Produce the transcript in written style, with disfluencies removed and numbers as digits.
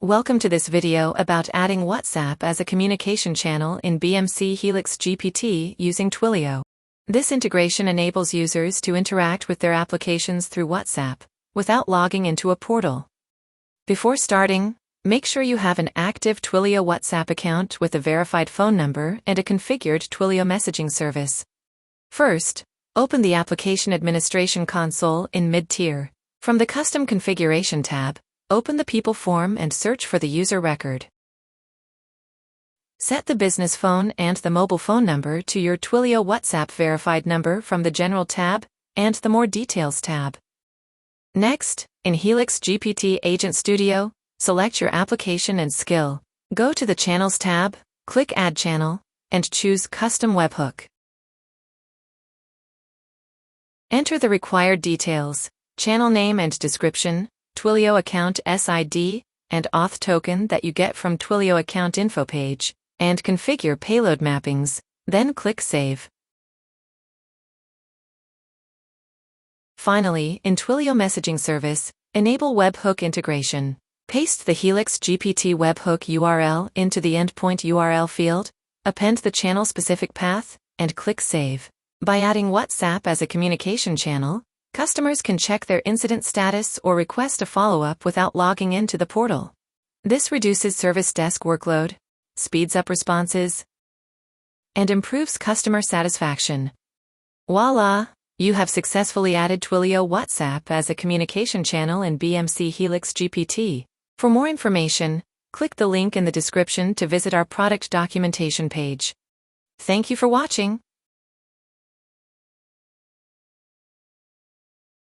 Welcome to this video about adding WhatsApp as a communication channel in BMC HelixGPT using Twilio. This integration enables users to interact with their applications through WhatsApp without logging into a portal. Before starting, make sure you have an active Twilio WhatsApp account with a verified phone number and a configured Twilio messaging service. First, open the Application Administration console in mid-tier. From the Custom Configuration tab, open the People form and search for the user record. Set the business phone and the mobile phone number to your Twilio WhatsApp verified number from the General tab and the More Details tab. Next, in HelixGPT Agent Studio, select your application and skill. Go to the Channels tab, click Add Channel, and choose Custom Webhook. Enter the required details, channel name and description, Twilio account SID, and auth token that you get from Twilio account info page, and configure payload mappings, then click Save. Finally, in Twilio messaging service, enable webhook integration. Paste the HelixGPT webhook URL into the endpoint URL field, append the channel-specific path, and click Save. By adding WhatsApp as a communication channel, customers can check their incident status or request a follow-up without logging into the portal. This reduces service desk workload, speeds up responses, and improves customer satisfaction. Voila! You have successfully added Twilio WhatsApp as a communication channel in BMC HelixGPT. For more information, click the link in the description to visit our product documentation page. Thank you for watching.